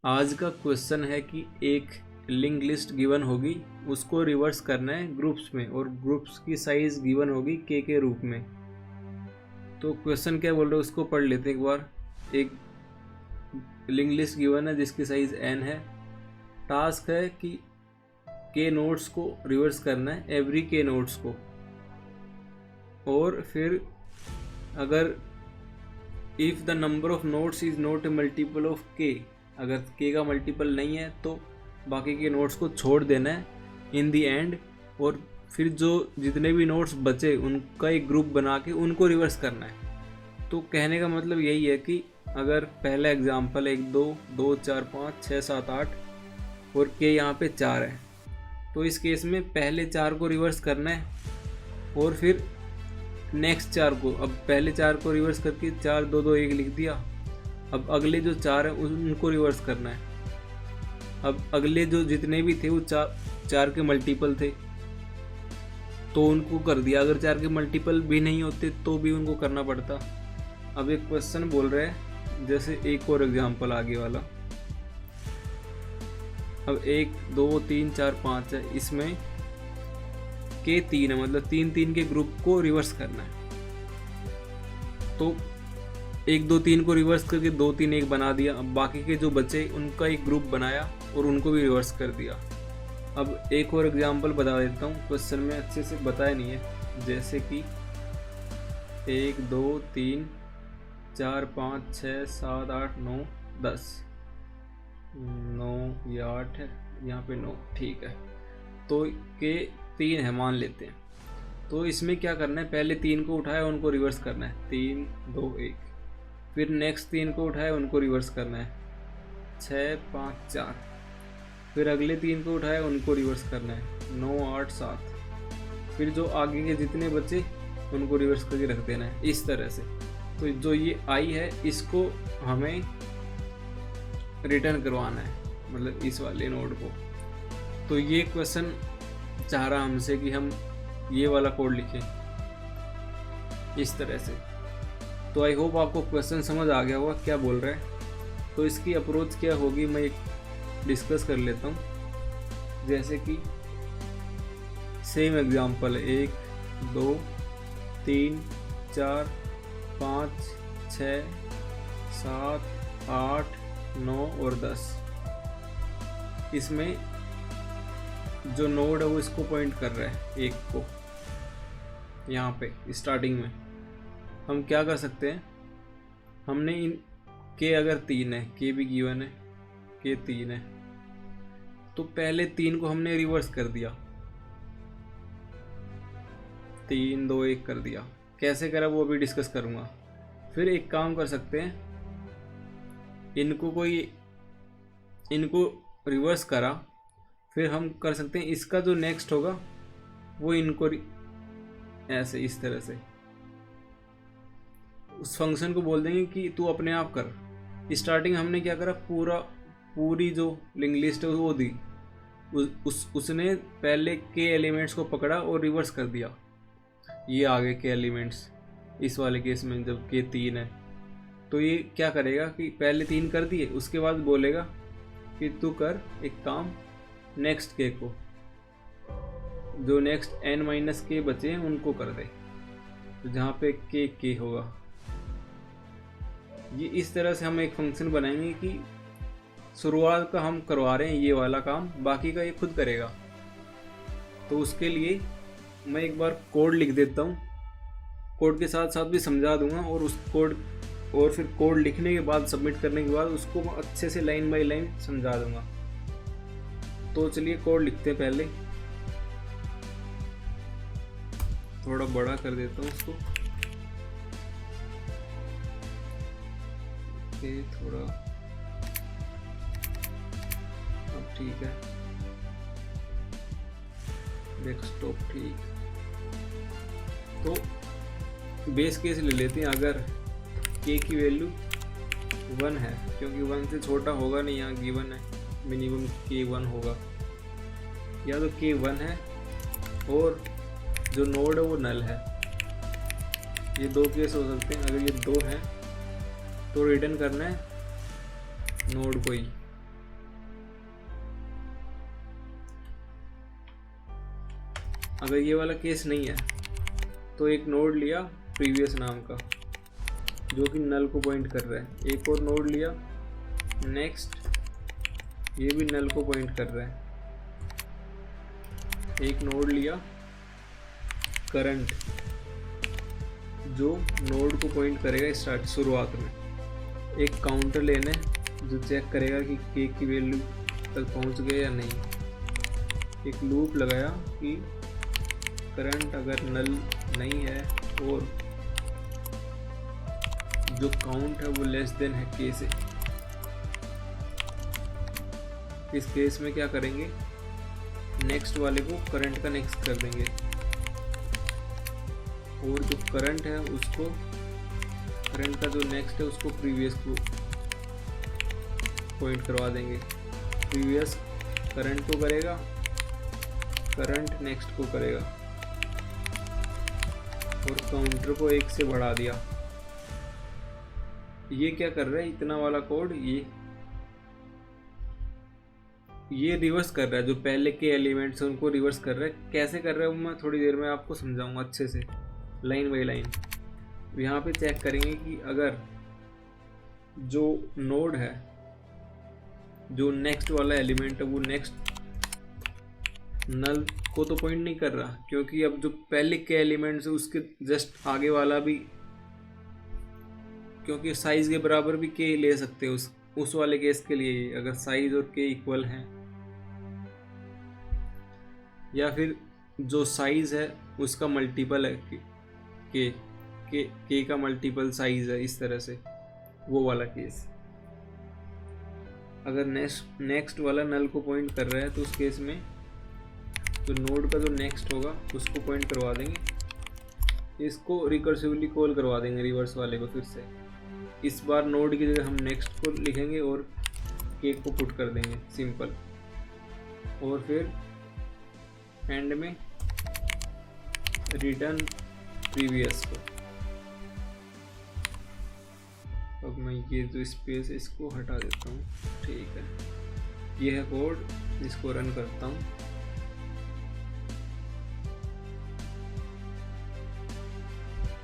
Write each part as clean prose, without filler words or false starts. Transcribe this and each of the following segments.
आज का क्वेश्चन है कि एक लिंक लिस्ट गिवन होगी, उसको रिवर्स करना है ग्रुप्स में, और ग्रुप्स की साइज गिवन होगी के रूप में। तो क्वेश्चन क्या बोल रहे हैं उसको पढ़ लेते हैं एक बार। एक लिंक लिस्ट गिवन है जिसकी साइज n है। टास्क है कि के नोड्स को रिवर्स करना है, एवरी के नोड्स को। और फिर अगर if the number of nodes is not a multiple of के, अगर के का मल्टीपल नहीं है तो बाकी के नोड्स को छोड़ देना है इन दी एंड। और फिर जो जितने भी नोड्स बचे उनका एक ग्रुप बना के उनको रिवर्स करना है। तो कहने का मतलब यही है कि अगर पहला एग्जांपल 1 2 2 4 5 6 7 8 और के यहाँ पे 4 है, तो इस केस में पहले 4 को रिवर्स करना है और फिर नेक्स्ट 4 को, अब पहले 4 को रिवर्स करके 4 2 2 1 लिख दिया। अब अगले जो 4 है उनको रिवर्स करना है। अब अगले जो जितने भी थे वो 4 के मल्टीपल थे तो उनको कर दिया। अगर 4 के मल्टीपल भी नहीं होते तो भी उनको करना पड़ता। अब एक क्वेश्चन बोल रहे हैं, जैसे एक और एग्जांपल आगे वाला। अब 1 2 3 4 5 है, इसमें के 3 है, मतलब 3 3 के ग्रुप को रिवर्स करना है। तो 1 2 3 को रिवर्स करके 2 3 1 बना दिया। अब बाकी के जो बचे उनका एक ग्रुप बनाया और उनको भी रिवर्स कर दिया। अब एक और एग्जांपल बता देता हूँ, क्वेश्चन में अच्छे से बताया नहीं है। जैसे कि 1 2 3 4 5 6 7 8 9 10, 9 या 8 है, यहाँ पे 9, ठीक है। तो के 3 है मान लेते हैं। तो इसमें क्या करना है, पहले 3 को उठाया उनको रिवर्स करना है, 3 2 1। फिर नेक्स्ट 3 को उठाया उनको रिवर्स करना है, 6 5 4। फिर अगले 3 को उठाया उनको रिवर्स करना है, 9 8 7। फिर जो आगे के जितने बचे उनको रिवर्स करके रख देना है, इस तरह से। तो जो ये आई है इसको हमें रिटर्न करवाना है, मतलब इस वाले नोड को। तो ये क्वेश्चन चाह रहा हमसे कि हम ये वाला कोड लिखें इस तरह से। तो आई होप आपको क्वेश्चन समझ आ गया होगा क्या बोल रहे हैं। तो इसकी अप्रोच क्या होगी मैं एक डिस्कस कर लेता हूँ। जैसे कि सेम एग्जांपल है, 1 2 3 4 5 6 7 8 9 और 10। इसमें जो नोड है वो इसको पॉइंट कर रहा है, एक को। यहाँ पे स्टार्टिंग में हम क्या कर सकते हैं, हमने इन के अगर 3 है, के भी गिवन है, के 3 है, तो पहले 3 को हमने रिवर्स कर दिया, 3 2 1 कर दिया। कैसे करा वो अभी डिस्कस करूँगा। फिर एक काम कर सकते हैं, इनको रिवर्स करा, फिर हम कर सकते हैं इसका जो नेक्स्ट होगा वो इनको ऐसे इस तरह से उस फंक्शन को बोल देंगे कि तू अपने आप कर। स्टार्टिंग हमने क्या करा, पूरी जो लिंक लिस्ट है वो दी, उसने पहले के एलिमेंट्स को पकड़ा और रिवर्स कर दिया। ये आगे के एलिमेंट्स इस वाले केस में जब के 3 है तो ये क्या करेगा कि पहले 3 कर दिए, उसके बाद बोलेगा कि तू कर एक काम, नेक्स्ट के को, जो नेक्स्ट n - के बचे हैं उनको कर दे, तो जहाँ पे के होगा। ये इस तरह से हम एक फंक्शन बनाएंगे कि शुरुआत का हम करवा रहे हैं ये वाला काम, बाकी का ये खुद करेगा। तो उसके लिए मैं एक बार कोड लिख देता हूँ, कोड के साथ साथ भी समझा दूंगा। और उस कोड और फिर कोड लिखने के बाद, सबमिट करने के बाद उसको मैं अच्छे से लाइन बाय लाइन समझा दूंगा। तो चलिए कोड लिखते हैं। पहले थोड़ा बड़ा कर देता हूँ उसको, थोड़ा, अब ठीक है, डेस्कटॉप ठीक। तो बेस केस ले लेते हैं, अगर के की वैल्यू 1 है, क्योंकि 1 से छोटा होगा नहीं, यहाँ गिवन है मिनिमम के 1 होगा, या तो के 1 है और जो नोड है वो नल है। ये 2 केस हो सकते हैं। अगर ये 2 है तो रिटर्न करना है नोड को ही, अगर ये वाला केस नहीं है तो एक नोड लिया प्रीवियस नाम का जो कि नल को पॉइंट कर रहा है, एक और नोड लिया नेक्स्ट, ये भी नल को पॉइंट कर रहा है, एक नोड लिया करंट जो नोड को पॉइंट करेगा स्टार्ट शुरुआत में, एक काउंटर लेने जो चेक करेगा कि के की वैल्यू तक पहुंच गए या नहीं, एक लूप लगाया कि करंट अगर नल नहीं है और जो काउंट है वो लेस देन है के से। इस केस में क्या करेंगे, नेक्स्ट वाले को करंट का नेक्स्ट कर देंगे और जो करंट है उसको, करंट का जो नेक्स्ट है उसको प्रीवियस को पॉइंट करवा देंगे, प्रीवियस करंट को करेगा, करंट नेक्स्ट को करेगा और काउंटर को 1 से बढ़ा दिया। ये क्या कर रहा है, इतना वाला कोड ये रिवर्स कर रहा है, जो पहले के एलिमेंट्स हैं उनको रिवर्स कर रहा है। कैसे कर रहा है वो मैं थोड़ी देर में आपको समझाऊंगा अच्छे से, लाइन बाई लाइन। यहाँ पे चेक करेंगे कि अगर जो नोड है, जो नेक्स्ट वाला एलिमेंट है वो नेक्स्ट नल को तो पॉइंट नहीं कर रहा, क्योंकि अब जो पहले के एलिमेंट्स है उसके जस्ट आगे वाला भी, क्योंकि साइज के बराबर भी के ले सकते हैं उस वाले केस के लिए, अगर साइज और के इक्वल हैं, या फिर जो साइज है उसका मल्टीपल है के का मल्टीपल साइज है, इस तरह से वो वाला केस। अगर नेक्स्ट वाला नल को पॉइंट कर रहा है तो उस केस में जो नोड का जो नेक्स्ट होगा उसको पॉइंट करवा देंगे, इसको रिकर्सिवली कॉल करवा देंगे रिवर्स वाले को फिर से। इस बार नोड की जगह हम नेक्स्ट को लिखेंगे और के को पुट कर देंगे सिंपल, और फिर एंड में रिटर्न प्रीवियस को। अब मैं ये जो स्पेस इसको हटा देता हूँ, ठीक है। ये है कोड, इसको रन करता हूँ।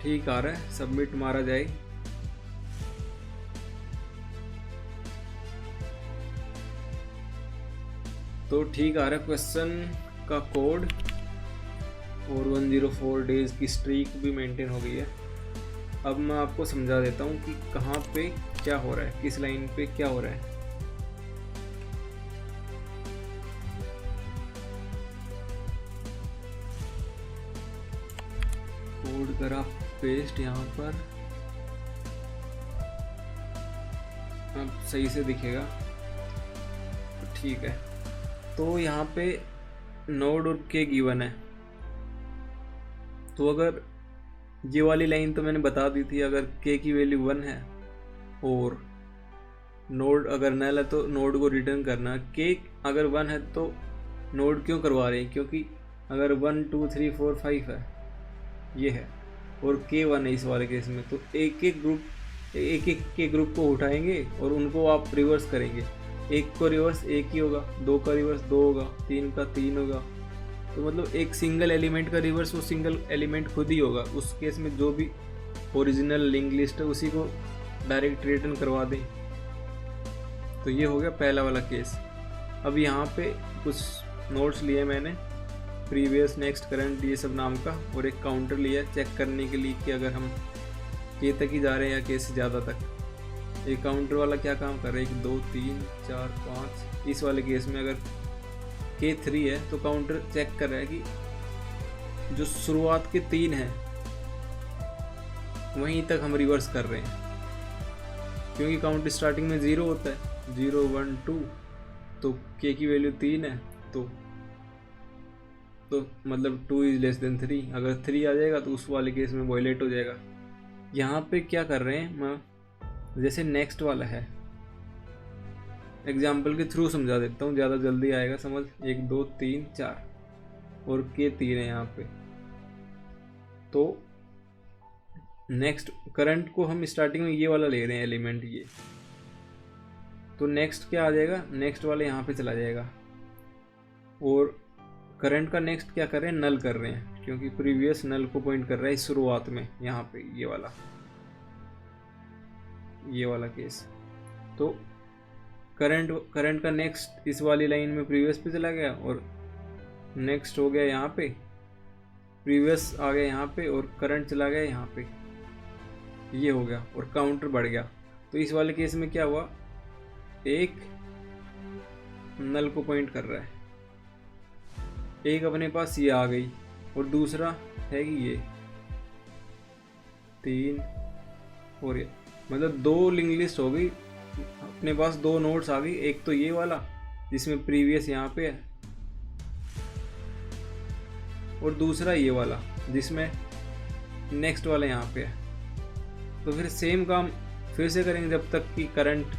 ठीक आ रहा है, सबमिट मारा जाए। तो ठीक आ रहा है क्वेश्चन का कोड, और 104 डेज की स्ट्रीक भी मेंटेन हो गई है। अब मैं आपको समझा देता हूँ कि कहाँ पे क्या हो रहा है, किस लाइन पे क्या हो रहा है। कोड करा पेस्ट यहाँ पर, अब सही से दिखेगा तो ठीक है। तो यहाँ पे नोड और के गिवन है, तो अगर ये वाली लाइन तो मैंने बता दी थी, अगर के की वैल्यू 1 है और नोड अगर नल है तो नोड को रिटर्न करना। के अगर 1 है तो नोड क्यों करवा रहे हैं, क्योंकि अगर 1 2 3 4 5 है ये है और के 1 है इस वाले केस में, तो एक एक के ग्रुप को उठाएंगे और उनको आप रिवर्स करेंगे। एक को रिवर्स एक ही होगा, 2 का रिवर्स 2 होगा, 3 का 3 होगा, तो मतलब एक सिंगल एलिमेंट का रिवर्स वो सिंगल एलिमेंट खुद ही होगा। उस केस में जो भी ओरिजिनल लिंक लिस्ट है उसी को डायरेक्ट रिटर्न करवा दें। तो ये हो गया पहला वाला केस। अब यहाँ पे कुछ नोट्स लिए मैंने, प्रीवियस नेक्स्ट करंट ये सब नाम का, और एक काउंटर लिया चेक करने के लिए कि अगर हम के तक ही जा रहे हैं या के से ज़्यादा तक। एक काउंटर वाला क्या काम कर रहा है, 1 2 3 4 5, इस वाले केस में अगर के 3 है तो काउंटर चेक कर रहा है कि जो शुरुआत के 3 हैं वहीं तक हम रिवर्स कर रहे हैं, क्योंकि काउंट स्टार्टिंग में 0 होता है, 0 1 2, तो के की वैल्यू 3 है तो मतलब 2 इज लेस देन 3। अगर 3 आ जाएगा तो उस वाले केस में वॉयलेट हो जाएगा। यहाँ पे क्या कर रहे हैं, मैं जैसे नेक्स्ट वाला है, एग्जाम्पल के थ्रू समझा देता हूँ, ज़्यादा जल्दी आएगा समझ। 1 2 3 4 और के 3 है यहाँ पे, तो नेक्स्ट करंट को हम स्टार्टिंग में ये वाला ले रहे हैं एलिमेंट ये, तो नेक्स्ट क्या आ जाएगा, नेक्स्ट वाला यहाँ पे चला जाएगा और करंट का नेक्स्ट क्या कर रहे हैं, नल कर रहे हैं, क्योंकि प्रीवियस नल को पॉइंट कर रहा है शुरुआत में यहाँ पे ये वाला केस। तो करंट का नेक्स्ट इस वाली लाइन में प्रीवियस पे चला गया और नेक्स्ट हो गया यहाँ पे, प्रीवियस आ गया यहाँ पे और करंट चला गया यहाँ पे, ये हो गया और काउंटर बढ़ गया। तो इस वाले केस में क्या हुआ, एक नल को पॉइंट कर रहा है, एक अपने पास ये आ गई और दूसरा है कि ये 3 और ये, मतलब 2 लिंक लिस्ट हो गई अपने पास, 2 नोड्स आ गई। एक तो ये वाला जिसमें प्रीवियस यहाँ पे है और दूसरा ये वाला जिसमें नेक्स्ट वाला यहाँ पे है। तो फिर सेम काम फिर से करेंगे जब तक कि करंट,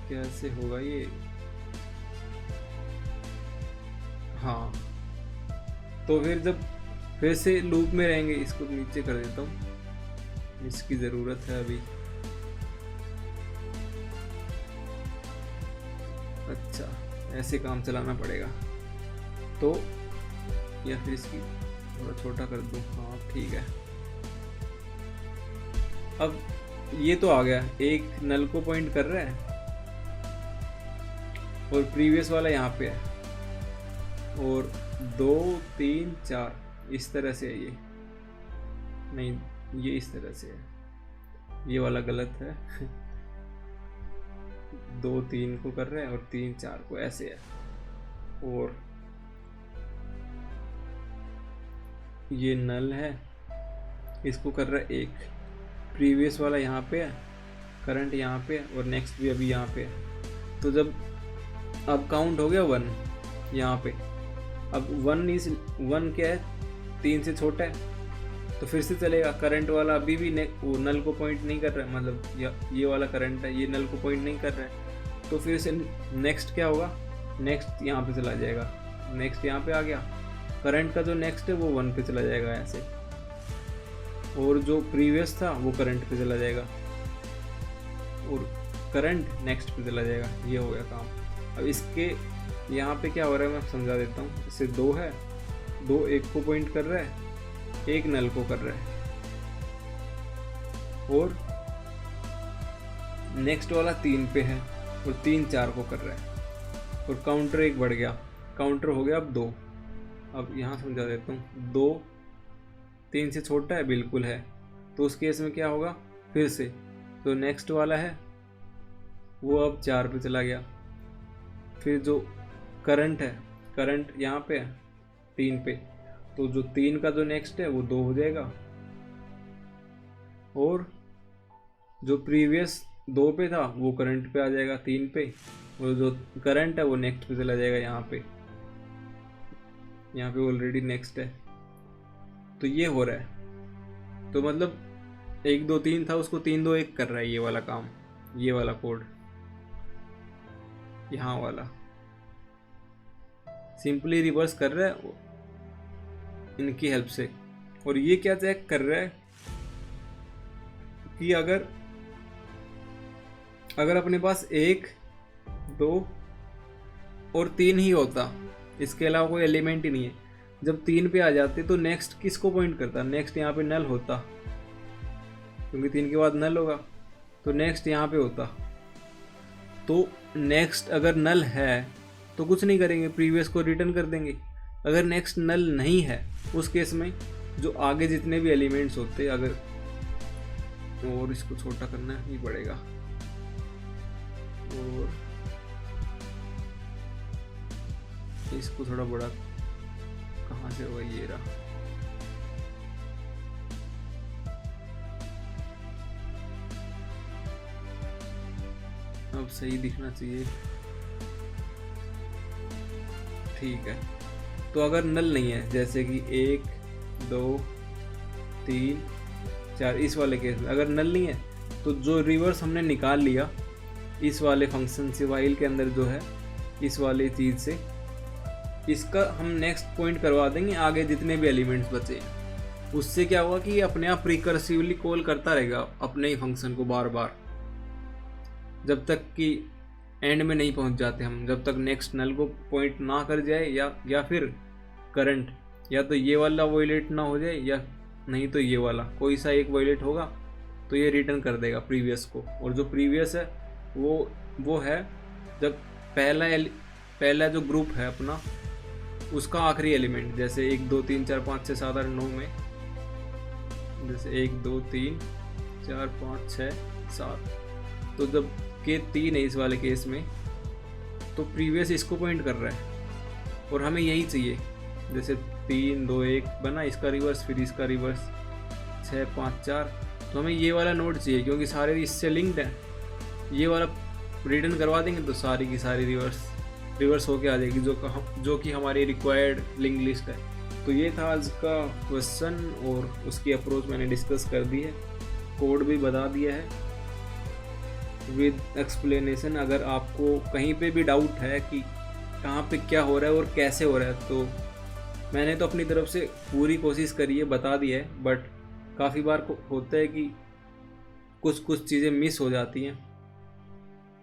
कैसे होगा ये, हाँ, तो फिर जब फिर से लूप में रहेंगे, इसको नीचे कर देता हूँ, इसकी ज़रूरत है अभी। अच्छा, ऐसे काम चलाना पड़ेगा, तो या फिर इसकी थोड़ा छोटा कर दूँ, हाँ ठीक है। अब ये तो आ गया, एक नल को पॉइंट कर रहा है और प्रीवियस वाला यहाँ पे है और 2 3 4 इस तरह से है, ये नहीं, ये इस तरह से है, ये वाला गलत है 2 3 को कर रहे हैं और 3 4 को, ऐसे है। और ये नल है, इसको कर रहा है 1, प्रीवियस वाला यहाँ पे है, करंट यहाँ पे है और नेक्स्ट भी अभी यहाँ पे है। तो जब अब काउंट हो गया 1 यहाँ पे, अब 1 क्या है, 3 से छोटा है, तो फिर से चलेगा। करंट वाला अभी भी वो नल को पॉइंट नहीं कर रहा है, मतलब ये वाला करंट है, ये नल को पॉइंट नहीं कर रहा है, तो फिर से नेक्स्ट क्या होगा, नेक्स्ट यहाँ पे चला जाएगा, नेक्स्ट यहाँ पे आ गया, करंट का जो नेक्स्ट है वो 1 पे चला जाएगा ऐसे, और जो प्रीवियस था वो करंट पे चला जाएगा और करंट नेक्स्ट पे चला जाएगा। ये हो गया काम। अब इसके यहाँ पे क्या हो रहा है मैं समझा देता हूँ। इससे 2 है, 2 1 को पॉइंट कर रहा है, 1 नल को कर रहा है और नेक्स्ट वाला 3 पे है और 3 4 को कर रहा है और काउंटर 1 बढ़ गया, काउंटर हो गया अब 2। अब यहाँ समझा देता हूँ, 2 3 से छोटा है बिल्कुल है, तो उस केस में क्या होगा, फिर से तो नेक्स्ट वाला है वो अब 4 पे चला गया, फिर जो करंट है, करंट यहाँ पे है 3 पे, तो जो 3 का जो नेक्स्ट है वो 2 हो जाएगा और जो प्रीवियस 2 पे था वो करंट पे आ जाएगा 3 पे, और जो करंट है वो नेक्स्ट पे चला जाएगा यहाँ पे ऑलरेडी नेक्स्ट है। तो ये हो रहा है, तो मतलब 1 2 3 था उसको 3 2 1 कर रहा है ये वाला काम, ये वाला कोड यहाँ वाला सिंपली रिवर्स कर रहा है इनकी हेल्प से। और ये क्या चेक कर रहा है कि अगर अपने पास 1 2 और 3 ही होता, इसके अलावा कोई एलिमेंट ही नहीं है, जब 3 पे आ जाते तो नेक्स्ट किसको पॉइंट करता, नेक्स्ट यहाँ पे नल होता, क्योंकि 3 के बाद नल होगा, तो नेक्स्ट यहाँ पे होता। तो नेक्स्ट अगर नल है तो कुछ नहीं करेंगे, प्रीवियस को रिटर्न कर देंगे। अगर नेक्स्ट नल नहीं है उस केस में जो आगे जितने भी एलिमेंट्स होते, अगर, और इसको छोटा करना ही पड़ेगा, और इसको थोड़ा बड़ा कहाँ से होगा, ये रहा, अब सही दिखना चाहिए, ठीक है। तो अगर नल नहीं है, जैसे कि 1 2 3 4 इस वाले केस में अगर नल नहीं है, तो जो रिवर्स हमने निकाल लिया इस वाले फंक्शन से, वाइल के अंदर जो है इस वाली चीज़ से, इसका हम नेक्स्ट पॉइंट करवा देंगे आगे जितने भी एलिमेंट्स बचे। उससे क्या होगा कि ये अपने आप रिकर्सिवली कॉल करता रहेगा अपने ही फंक्शन को बार बार, जब तक कि एंड में नहीं पहुंच जाते हम जब तक नेक्स्ट नल को पॉइंट ना कर जाए, या फिर करंट, या तो ये वाला वॉयलेट ना हो जाए या नहीं तो ये वाला, कोई सा एक वॉयलेट होगा तो ये रिटर्न कर देगा प्रीवियस को। और जो प्रीवियस है वो है जब पहला जो ग्रुप है अपना उसका आखिरी एलिमेंट, जैसे 1 2 3 4 5 6 7 8 9 में, जैसे 1 2 3 4 5 6 7, तो जब के 3 है इस वाले केस में तो प्रीवियस इसको पॉइंट कर रहा है और हमें यही चाहिए। जैसे 3 2 1 बना, इसका रिवर्स फिर इसका रिवर्स 6 5 4, तो हमें ये वाला नोड चाहिए क्योंकि सारे इससे लिंक्ड हैं। ये वाला रिटर्न करवा देंगे तो सारी की सारी रिवर्स होके आ जाएगी, जो कि हमारी रिक्वायर्ड लिंक लिस्ट है। तो ये था आज का क्वेश्चन और उसकी अप्रोच मैंने डिस्कस कर दी है, कोड भी बता दिया है विद एक्सप्लेनेशन। अगर आपको कहीं पे भी डाउट है कि कहाँ पे क्या हो रहा है और कैसे हो रहा है, तो मैंने तो अपनी तरफ से पूरी कोशिश करी है, बता दी है, बट काफ़ी बार होता है कि कुछ चीज़ें मिस हो जाती हैं,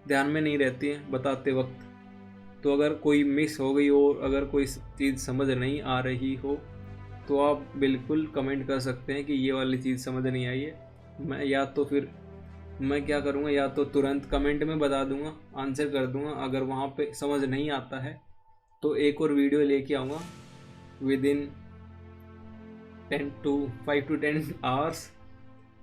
ध्यान में नहीं रहती हैं बताते वक्त। तो अगर कोई मिस हो गई हो, अगर कोई चीज़ समझ नहीं आ रही हो, तो आप बिल्कुल कमेंट कर सकते हैं कि ये वाली चीज़ समझ नहीं आई है। मैं क्या करूँगा, या तो तुरंत कमेंट में बता दूँगा, आंसर कर दूँगा। अगर वहाँ पे समझ नहीं आता है तो एक और वीडियो लेके आऊँगा विद इन 5 to 10 आवर्स,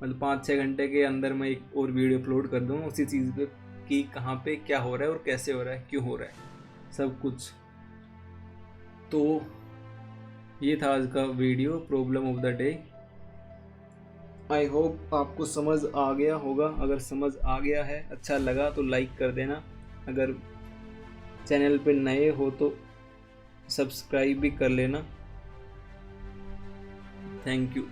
मतलब 5-6 घंटे के अंदर मैं एक और वीडियो अपलोड कर दूँगा उसी चीज़ पे कि कहाँ पे क्या हो रहा है और कैसे हो रहा है, क्यों हो रहा है, सब कुछ। तो ये था आज का video, problem of the day. I hope आपको समझ आ गया होगा। अगर समझ आ गया है, अच्छा लगा तो लाइक कर देना। अगर चैनल पे नए हो तो सब्सक्राइब भी कर लेना। Thank you.